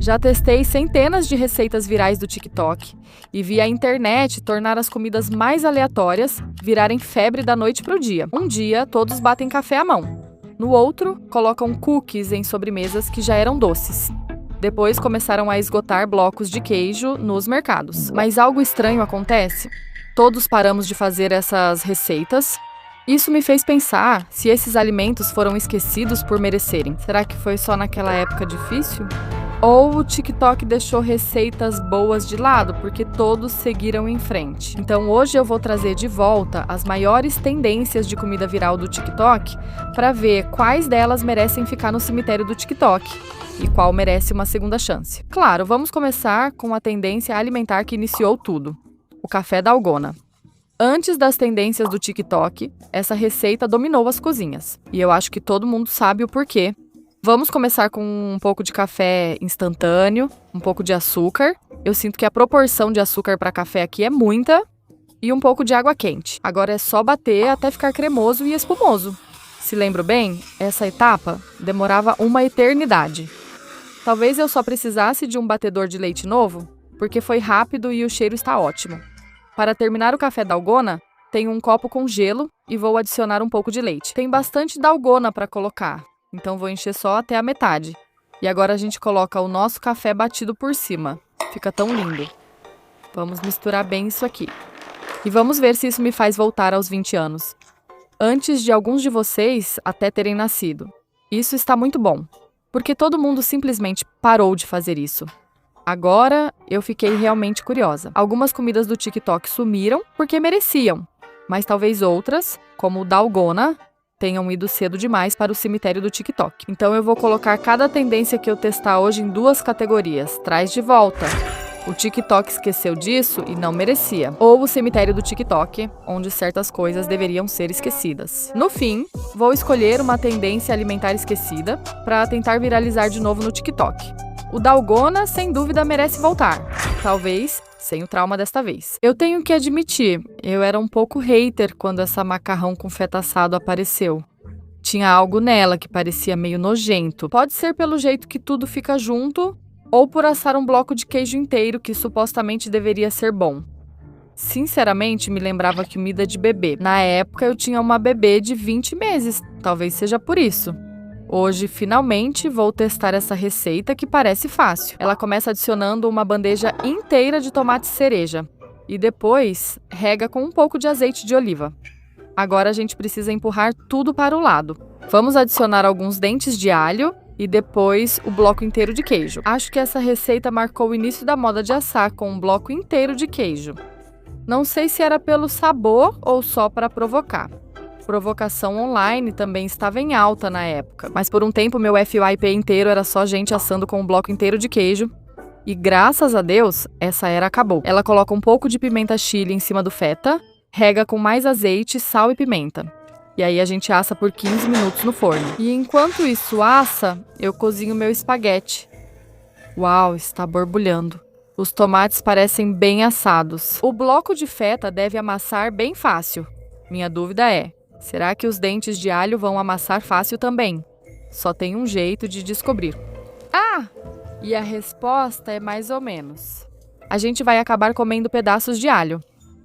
Já testei centenas de receitas virais do TikTok e vi a internet tornar as comidas mais aleatórias virarem febre da noite para o dia. Um dia, todos batem café à mão. No outro, colocam cookies em sobremesas que já eram doces. Depois começaram a esgotar blocos de queijo nos mercados. Mas algo estranho acontece. Todos paramos de fazer essas receitas. Isso me fez pensar se esses alimentos foram esquecidos por merecerem. Será que foi só naquela época difícil? Ou o TikTok deixou receitas boas de lado porque todos seguiram em frente? Então hoje eu vou trazer de volta as maiores tendências de comida viral do TikTok para ver quais delas merecem ficar no cemitério do TikTok e qual merece uma segunda chance. Claro, vamos começar com a tendência alimentar que iniciou tudo: o café dalgona. Antes das tendências do TikTok, essa receita dominou as cozinhas. E eu acho que todo mundo sabe o porquê. Vamos começar com um pouco de café instantâneo, um pouco de açúcar. Eu sinto que a proporção de açúcar para café aqui é muita. E um pouco de água quente. Agora é só bater até ficar cremoso e espumoso. Se lembro bem, essa etapa demorava uma eternidade. Talvez eu só precisasse de um batedor de leite novo, porque foi rápido e o cheiro está ótimo. Para terminar o café dalgona, tenho um copo com gelo e vou adicionar um pouco de leite. Tem bastante dalgona para colocar, então vou encher só até a metade. E agora a gente coloca o nosso café batido por cima. Fica tão lindo. Vamos misturar bem isso aqui. E vamos ver se isso me faz voltar aos 20 anos. Antes de alguns de vocês até terem nascido. Isso está muito bom, porque todo mundo simplesmente parou de fazer isso. Agora, eu fiquei realmente curiosa. Algumas comidas do TikTok sumiram porque mereciam, mas talvez outras, como o dalgona, tenham ido cedo demais para o cemitério do TikTok. Então eu vou colocar cada tendência que eu testar hoje em duas categorias. Traz de volta. O TikTok esqueceu disso e não merecia. Ou o cemitério do TikTok, onde certas coisas deveriam ser esquecidas. No fim, vou escolher uma tendência alimentar esquecida para tentar viralizar de novo no TikTok. O dalgona, sem dúvida, merece voltar. Talvez sem o trauma desta vez. Eu tenho que admitir, eu era um pouco hater quando essa macarrão com feta assado apareceu. Tinha algo nela que parecia meio nojento. Pode ser pelo jeito que tudo fica junto, ou por assar um bloco de queijo inteiro que supostamente deveria ser bom. Sinceramente, me lembrava comida de bebê. Na época, eu tinha uma bebê de 20 meses. Talvez seja por isso. Hoje, finalmente, vou testar essa receita que parece fácil. Ela começa adicionando uma bandeja inteira de tomate cereja e depois rega com um pouco de azeite de oliva. Agora a gente precisa empurrar tudo para o lado. Vamos adicionar alguns dentes de alho e depois o bloco inteiro de queijo. Acho que essa receita marcou o início da moda de assar com um bloco inteiro de queijo. Não sei se era pelo sabor ou só para provocar. Provocação online também estava em alta na época, mas por um tempo meu FYP inteiro era só gente assando com um bloco inteiro de queijo. E graças a Deus, essa era acabou. Ela coloca um pouco de pimenta chile em cima do feta, rega com mais azeite, sal e pimenta. E aí a gente assa por 15 minutos no forno. E enquanto isso assa, eu cozinho meu espaguete. Uau, está borbulhando. Os tomates parecem bem assados. O bloco de feta deve amassar bem fácil. Minha dúvida é: será que os dentes de alho vão amassar fácil também? Só tem um jeito de descobrir. Ah! E a resposta é mais ou menos. A gente vai acabar comendo pedaços de alho.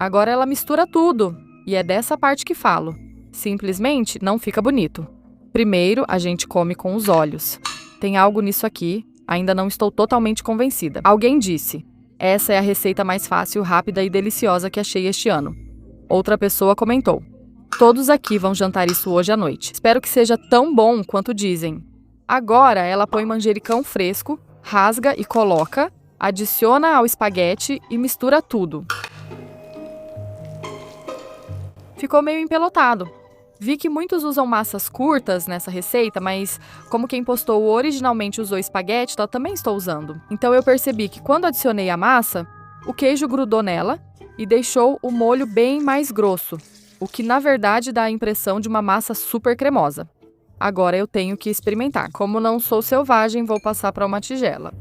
Agora ela mistura tudo. E é dessa parte que falo. Simplesmente não fica bonito. Primeiro, a gente come com os olhos. Tem algo nisso aqui. Ainda não estou totalmente convencida. Alguém disse: essa é a receita mais fácil, rápida e deliciosa que achei este ano. Outra pessoa comentou: todos aqui vão jantar isso hoje à noite. Espero que seja tão bom quanto dizem. Agora ela põe manjericão fresco, rasga e coloca, adiciona ao espaguete e mistura tudo. Ficou meio empelotado. Vi que muitos usam massas curtas nessa receita, mas como quem postou originalmente usou espaguete, eu também estou usando. Então eu percebi que quando adicionei a massa, o queijo grudou nela e deixou o molho bem mais grosso, o que na verdade dá a impressão de uma massa super cremosa. Agora eu tenho que experimentar. Como não sou selvagem, vou passar para uma tigela.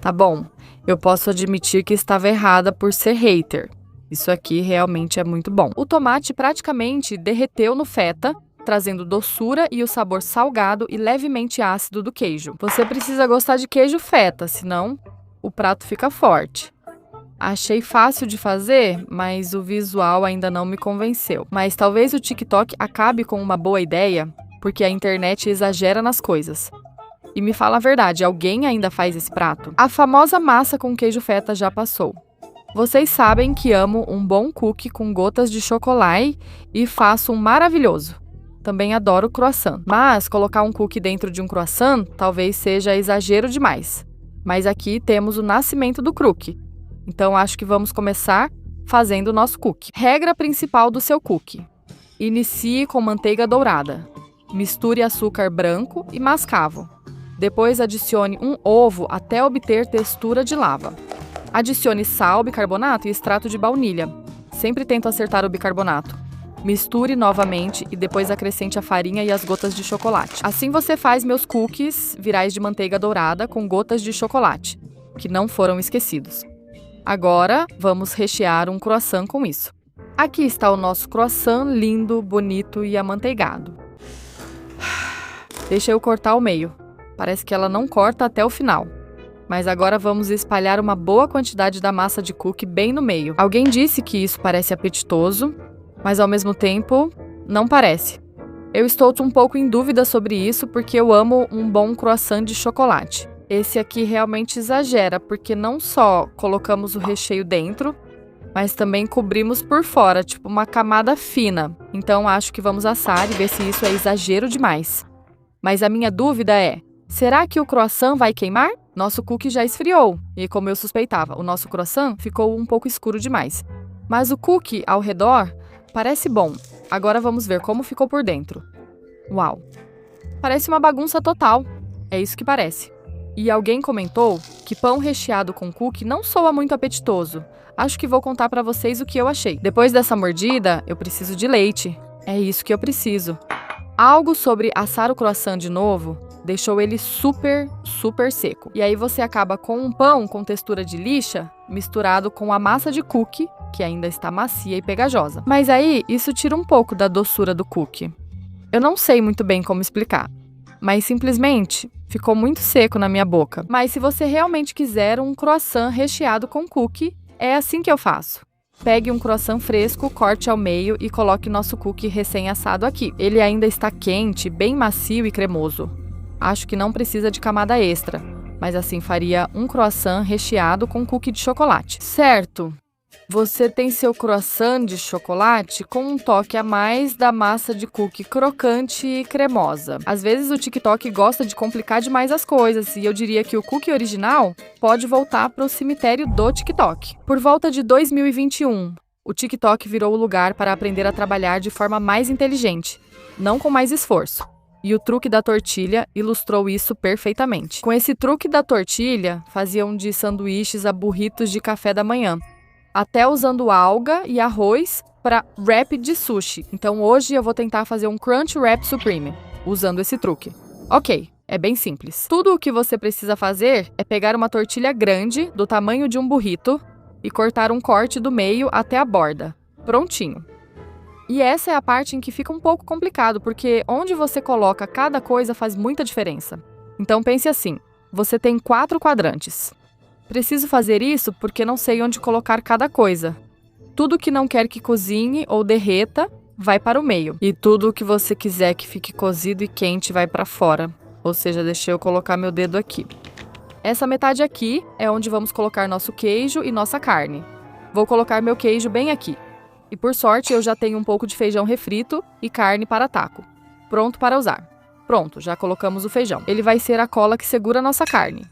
Tá bom, eu posso admitir que estava errada por ser hater. Isso aqui realmente é muito bom. O tomate praticamente derreteu no feta, trazendo doçura e o sabor salgado e levemente ácido do queijo. Você precisa gostar de queijo feta, senão o prato fica forte. Achei fácil de fazer, mas o visual ainda não me convenceu. Mas talvez o TikTok acabe com uma boa ideia, porque a internet exagera nas coisas. E me fala a verdade, alguém ainda faz esse prato? A famosa massa com queijo feta já passou. Vocês sabem que amo um bom cookie com gotas de chocolate e faço um maravilhoso. Também adoro croissant. Mas colocar um cookie dentro de um croissant talvez seja exagero demais. Mas aqui temos o nascimento do cookie. Então acho que vamos começar fazendo o nosso cookie. Regra principal do seu cookie. Inicie com manteiga dourada. Misture açúcar branco e mascavo. Depois adicione um ovo até obter textura de lava. Adicione sal, bicarbonato e extrato de baunilha. Sempre tento acertar o bicarbonato. Misture novamente e depois acrescente a farinha e as gotas de chocolate. Assim você faz meus cookies virais de manteiga dourada com gotas de chocolate, que não foram esquecidos. Agora, vamos rechear um croissant com isso. Aqui está o nosso croissant lindo, bonito e amanteigado. Deixa eu cortar ao meio. Parece que ela não corta até o final. Mas agora vamos espalhar uma boa quantidade da massa de cookie bem no meio. Alguém disse que isso parece apetitoso, mas ao mesmo tempo, não parece. Eu estou um pouco em dúvida sobre isso porque eu amo um bom croissant de chocolate. Esse aqui realmente exagera, porque não só colocamos o recheio dentro, mas também cobrimos por fora, tipo uma camada fina. Então acho que vamos assar e ver se isso é exagero demais. Mas a minha dúvida é, será que o croissant vai queimar? Nosso cookie já esfriou, e como eu suspeitava, o nosso croissant ficou um pouco escuro demais. Mas o cookie ao redor parece bom. Agora vamos ver como ficou por dentro. Uau! Parece uma bagunça total. É isso que parece. E alguém comentou que pão recheado com cookie não soa muito apetitoso. Acho que vou contar pra vocês o que eu achei. Depois dessa mordida, eu preciso de leite. É isso que eu preciso. Algo sobre assar o croissant de novo deixou ele super seco. E aí você acaba com um pão com textura de lixa misturado com a massa de cookie, que ainda está macia e pegajosa. Mas aí, isso tira um pouco da doçura do cookie. Eu não sei muito bem como explicar, mas simplesmente ficou muito seco na minha boca. Mas se você realmente quiser um croissant recheado com cookie, é assim que eu faço. Pegue um croissant fresco, corte ao meio e coloque nosso cookie recém-assado aqui. Ele ainda está quente, bem macio e cremoso. Acho que não precisa de camada extra, mas assim faria um croissant recheado com cookie de chocolate. Certo, você tem seu croissant de chocolate com um toque a mais da massa de cookie crocante e cremosa. Às vezes o TikTok gosta de complicar demais as coisas e eu diria que o cookie original pode voltar para o cemitério do TikTok. Por volta de 2021, o TikTok virou o lugar para aprender a trabalhar de forma mais inteligente, não com mais esforço. E o truque da tortilha ilustrou isso perfeitamente. Com esse truque da tortilha, faziam de sanduíches a burritos de café da manhã, até usando alga e arroz para wrap de sushi. Então hoje eu vou tentar fazer um Crunch Wrap Supreme, usando esse truque. Ok, é bem simples. Tudo o que você precisa fazer é pegar uma tortilha grande, do tamanho de um burrito, e cortar um corte do meio até a borda. Prontinho. E essa é a parte em que fica um pouco complicado, porque onde você coloca cada coisa faz muita diferença. Então pense assim, você tem 4 quadrantes. Preciso fazer isso porque não sei onde colocar cada coisa. Tudo que não quer que cozinhe ou derreta vai para o meio. E tudo que você quiser que fique cozido e quente vai para fora. Ou seja, deixa eu colocar meu dedo aqui. Essa metade aqui é onde vamos colocar nosso queijo e nossa carne. Vou colocar meu queijo bem aqui. E por sorte eu já tenho um pouco de feijão refrito e carne para taco. Pronto para usar. Pronto, já colocamos o feijão. Ele vai ser a cola que segura a nossa carne.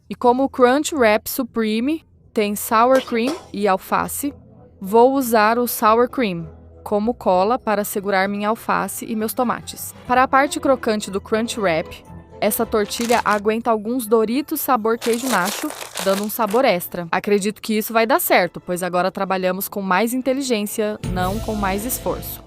E como o Crunch Wrap Supreme tem sour cream e alface, vou usar o sour cream como cola para segurar minha alface e meus tomates. Para a parte crocante do Crunch Wrap, essa tortilha aguenta alguns Doritos sabor queijo nacho, dando um sabor extra. Acredito que isso vai dar certo, pois agora trabalhamos com mais inteligência, não com mais esforço.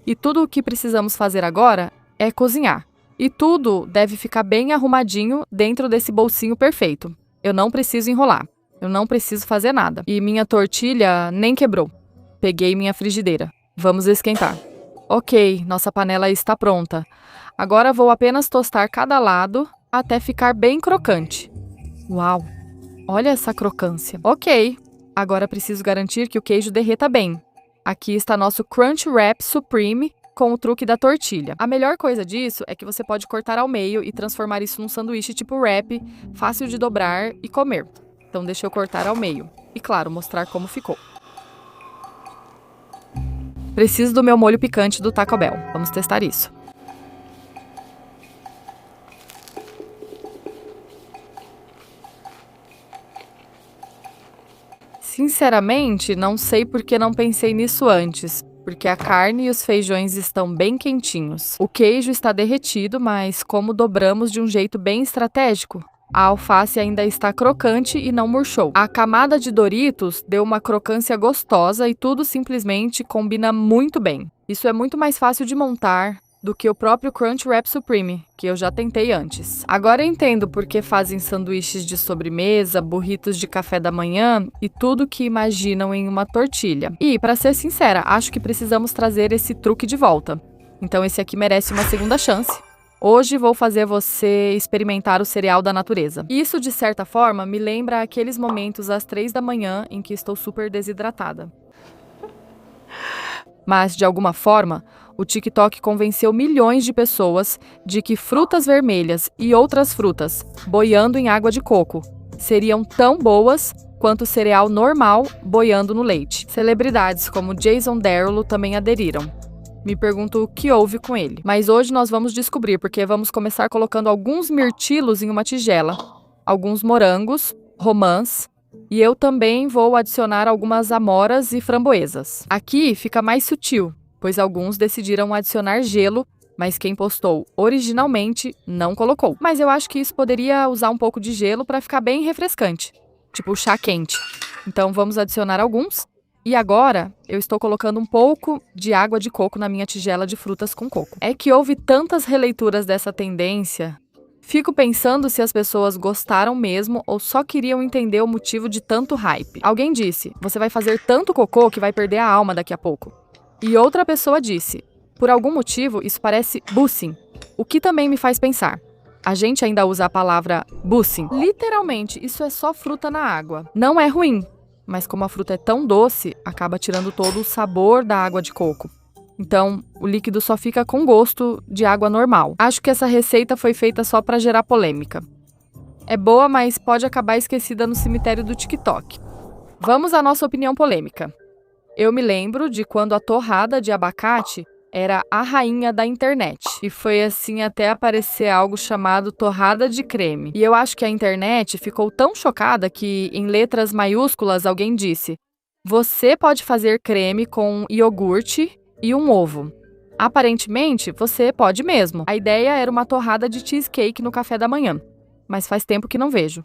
E tudo o que precisamos fazer agora é cozinhar. E tudo deve ficar bem arrumadinho dentro desse bolsinho perfeito. Eu não preciso enrolar. Eu não preciso fazer nada. E minha tortilha nem quebrou. Peguei minha frigideira. Vamos esquentar. Ok, nossa panela está pronta. Agora vou apenas tostar cada lado até ficar bem crocante. Uau! Olha essa crocância. Ok, agora preciso garantir que o queijo derreta bem. Aqui está nosso Crunch Wrap Supreme com o truque da tortilha. A melhor coisa disso é que você pode cortar ao meio e transformar isso num sanduíche tipo wrap, fácil de dobrar e comer. Então deixa eu cortar ao meio. E claro, mostrar como ficou. Preciso do meu molho picante do Taco Bell. Vamos testar isso. Sinceramente, não sei por que não pensei nisso antes, porque a carne e os feijões estão bem quentinhos. O queijo está derretido, mas como dobramos de um jeito bem estratégico, a alface ainda está crocante e não murchou. A camada de Doritos deu uma crocância gostosa e tudo simplesmente combina muito bem. Isso é muito mais fácil de montar do que o próprio Crunch Wrap Supreme, que eu já tentei antes. Agora eu entendo por que fazem sanduíches de sobremesa, burritos de café da manhã e tudo que imaginam em uma tortilha. E, para ser sincera, acho que precisamos trazer esse truque de volta. Então esse aqui merece uma segunda chance. Hoje vou fazer você experimentar o cereal da natureza. Isso, de certa forma, me lembra aqueles momentos às 3 da manhã em que estou super desidratada. Mas, de alguma forma, o TikTok convenceu milhões de pessoas de que frutas vermelhas e outras frutas, boiando em água de coco, seriam tão boas quanto o cereal normal boiando no leite. Celebridades como Jason Derulo também aderiram. Me pergunto o que houve com ele. Mas hoje nós vamos descobrir, porque vamos começar colocando alguns mirtilos em uma tigela, alguns morangos, romãs, e eu também vou adicionar algumas amoras e framboesas. Aqui fica mais sutil, pois alguns decidiram adicionar gelo, mas quem postou originalmente não colocou. Mas eu acho que isso poderia usar um pouco de gelo para ficar bem refrescante, tipo chá quente. Então vamos adicionar alguns. E agora eu estou colocando um pouco de água de coco na minha tigela de frutas com coco. É que houve tantas releituras dessa tendência. Fico pensando se as pessoas gostaram mesmo ou só queriam entender o motivo de tanto hype. Alguém disse, você vai fazer tanto cocô que vai perder a alma daqui a pouco. E outra pessoa disse, por algum motivo isso parece bussing, o que também me faz pensar. A gente ainda usa a palavra bussing. Literalmente, isso é só fruta na água. Não é ruim, mas como a fruta é tão doce, acaba tirando todo o sabor da água de coco. Então, o líquido só fica com gosto de água normal. Acho que essa receita foi feita só para gerar polêmica. É boa, mas pode acabar esquecida no cemitério do TikTok. Vamos à nossa opinião polêmica. Eu me lembro de quando a torrada de abacate era a rainha da internet. E foi assim até aparecer algo chamado torrada de creme. E eu acho que a internet ficou tão chocada que, em letras maiúsculas, alguém disse: você pode fazer creme com iogurte e um ovo. Aparentemente, você pode mesmo. A ideia era uma torrada de cheesecake no café da manhã, mas faz tempo que não vejo.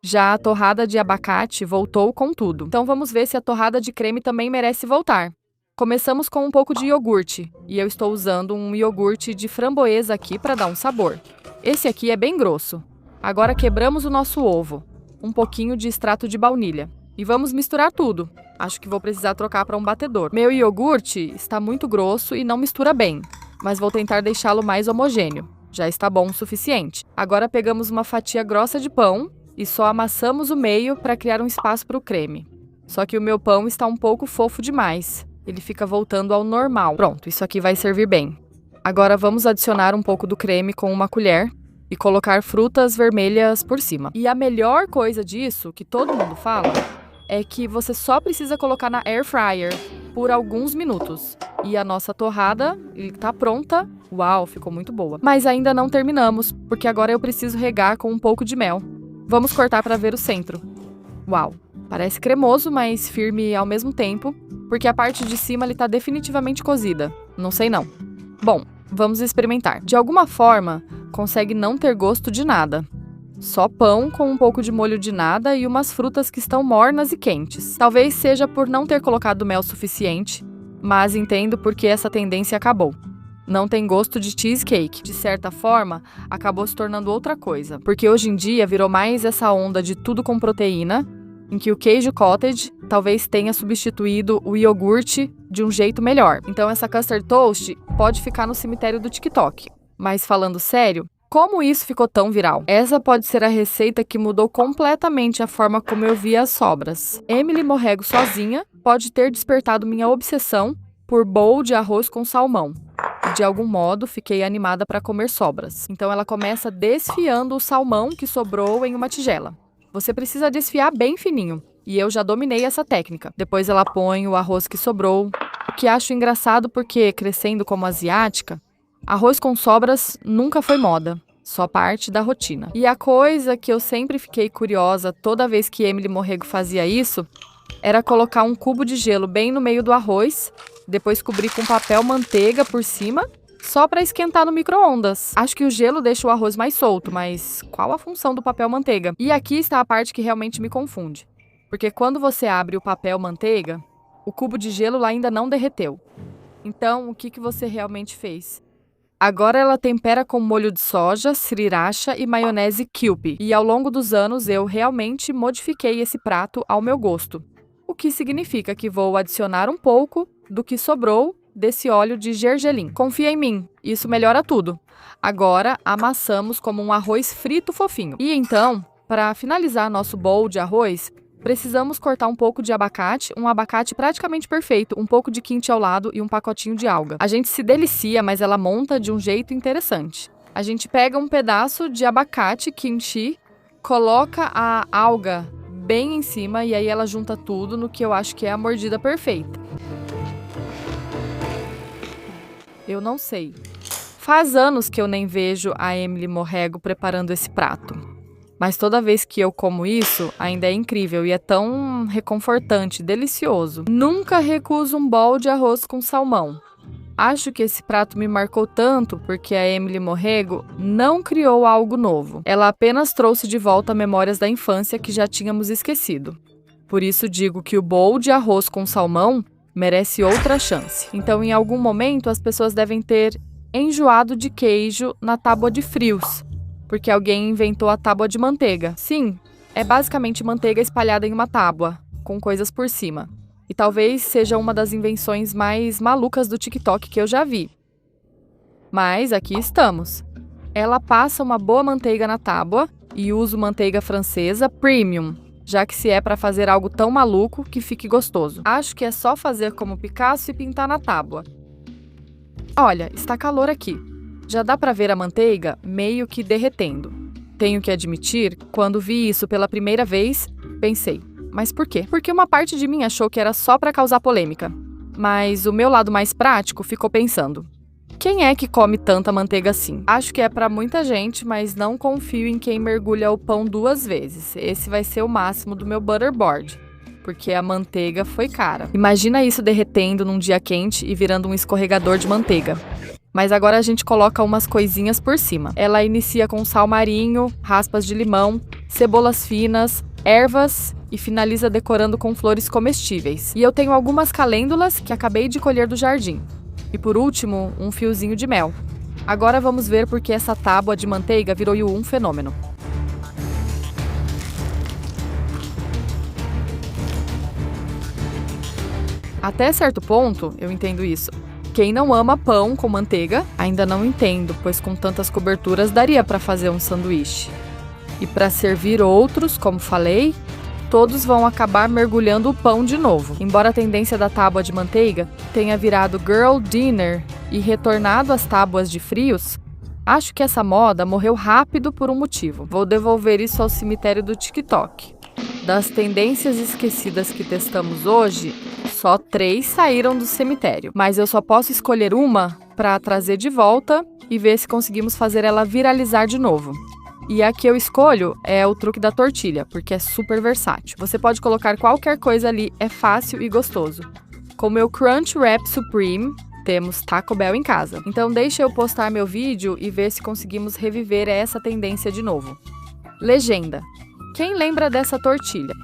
Já a torrada de abacate voltou com tudo. Então vamos ver se a torrada de creme também merece voltar. Começamos com um pouco de iogurte, e eu estou usando um iogurte de framboesa aqui para dar um sabor. Esse aqui é bem grosso. Agora quebramos o nosso ovo, um pouquinho de extrato de baunilha. E vamos misturar tudo. Acho que vou precisar trocar para um batedor. Meu iogurte está muito grosso e não mistura bem, mas vou tentar deixá-lo mais homogêneo. Já está bom o suficiente. Agora pegamos uma fatia grossa de pão e só amassamos o meio para criar um espaço para o creme. Só que o meu pão está um pouco fofo demais. Ele fica voltando ao normal. Pronto, isso aqui vai servir bem. Agora vamos adicionar um pouco do creme com uma colher e colocar frutas vermelhas por cima. E a melhor coisa disso, que todo mundo fala, é que você só precisa colocar na air fryer por alguns minutos. E a nossa torrada está pronta. Uau, ficou muito boa. Mas ainda não terminamos, porque agora eu preciso regar com um pouco de mel. Vamos cortar para ver o centro. Uau, parece cremoso, mas firme ao mesmo tempo, porque a parte de cima está definitivamente cozida. Não sei não. Bom, vamos experimentar. De alguma forma, consegue não ter gosto de nada. Só pão com um pouco de molho de nada e umas frutas que estão mornas e quentes. Talvez seja por não ter colocado mel suficiente, mas entendo por que essa tendência acabou. Não tem gosto de cheesecake. De certa forma, acabou se tornando outra coisa, porque hoje em dia virou mais essa onda de tudo com proteína em que o queijo cottage talvez tenha substituído o iogurte de um jeito melhor. Então essa custard toast pode ficar no cemitério do TikTok. Mas falando sério, como isso ficou tão viral? Essa pode ser a receita que mudou completamente a forma como eu via as sobras. Emily Morrego sozinha pode ter despertado minha obsessão por bowl de arroz com salmão. De algum modo, fiquei animada para comer sobras. Então ela começa desfiando o salmão que sobrou em uma tigela. Você precisa desfiar bem fininho. E eu já dominei essa técnica. Depois ela põe o arroz que sobrou. O que acho engraçado porque, crescendo como asiática, arroz com sobras nunca foi moda, só parte da rotina. E a coisa que eu sempre fiquei curiosa toda vez que Emily Morrego fazia isso, era colocar um cubo de gelo bem no meio do arroz, depois cobrir com papel manteiga por cima, só para esquentar no micro-ondas. Acho que o gelo deixa o arroz mais solto, mas qual a função do papel manteiga? E aqui está a parte que realmente me confunde. Porque quando você abre o papel manteiga, o cubo de gelo lá ainda não derreteu. Então, o que você realmente fez? Agora ela tempera com molho de soja, sriracha e maionese Kewpie. E ao longo dos anos eu realmente modifiquei esse prato ao meu gosto. O que significa que vou adicionar um pouco do que sobrou desse óleo de gergelim. Confia em mim, isso melhora tudo. Agora amassamos como um arroz frito fofinho. E então, para finalizar nosso bowl de arroz, precisamos cortar um pouco de abacate, um abacate praticamente perfeito, um pouco de kimchi ao lado e um pacotinho de alga. A gente se delicia, mas ela monta de um jeito interessante. A gente pega um pedaço de abacate, kimchi, coloca a alga bem em cima e aí ela junta tudo no que eu acho que é a mordida perfeita. Eu não sei. Faz anos que eu nem vejo a Emily Morrego preparando esse prato. Mas toda vez que eu como isso, ainda é incrível e é tão reconfortante, delicioso. Nunca recuso um bowl de arroz com salmão. Acho que esse prato me marcou tanto porque a Emily Morrego não criou algo novo. Ela apenas trouxe de volta memórias da infância que já tínhamos esquecido. Por isso digo que o bowl de arroz com salmão merece outra chance. Então, em algum momento, as pessoas devem ter enjoado de queijo na tábua de frios, porque alguém inventou a tábua de manteiga. Sim, é basicamente manteiga espalhada em uma tábua, com coisas por cima. E talvez seja uma das invenções mais malucas do TikTok que eu já vi. Mas aqui estamos. Ela passa uma boa manteiga na tábua e uso manteiga francesa premium, já que se é para fazer algo tão maluco que fique gostoso. Acho que é só fazer como Picasso e pintar na tábua. Olha, está calor aqui. Já dá para ver a manteiga meio que derretendo. Tenho que admitir, quando vi isso pela primeira vez, pensei, mas por quê? Porque uma parte de mim achou que era só para causar polêmica. Mas o meu lado mais prático ficou pensando, quem é que come tanta manteiga assim? Acho que é para muita gente, mas não confio em quem mergulha o pão 2 vezes. Esse vai ser o máximo do meu butterboard, porque a manteiga foi cara. Imagina isso derretendo num dia quente e virando um escorregador de manteiga. Mas agora a gente coloca umas coisinhas por cima. Ela inicia com sal marinho, raspas de limão, cebolas finas, ervas e finaliza decorando com flores comestíveis. E eu tenho algumas calêndulas que acabei de colher do jardim. E por último, um fiozinho de mel. Agora vamos ver por que essa tábua de manteiga virou um fenômeno. Até certo ponto, eu entendo isso. Quem não ama pão com manteiga, ainda não entendo, pois com tantas coberturas daria para fazer um sanduíche. E para servir outros, como falei, todos vão acabar mergulhando o pão de novo. Embora a tendência da tábua de manteiga tenha virado girl dinner e retornado às tábuas de frios, acho que essa moda morreu rápido por um motivo. Vou devolver isso ao cemitério do TikTok. Das tendências esquecidas que testamos hoje, só 3 saíram do cemitério. Mas eu só posso escolher uma para trazer de volta e ver se conseguimos fazer ela viralizar de novo. E a que eu escolho é o truque da tortilha, porque é super versátil. Você pode colocar qualquer coisa ali, é fácil e gostoso. Com o meu Crunch Wrap Supreme, temos Taco Bell em casa. Então deixa eu postar meu vídeo e ver se conseguimos reviver essa tendência de novo. Legenda: quem lembra dessa tortilha?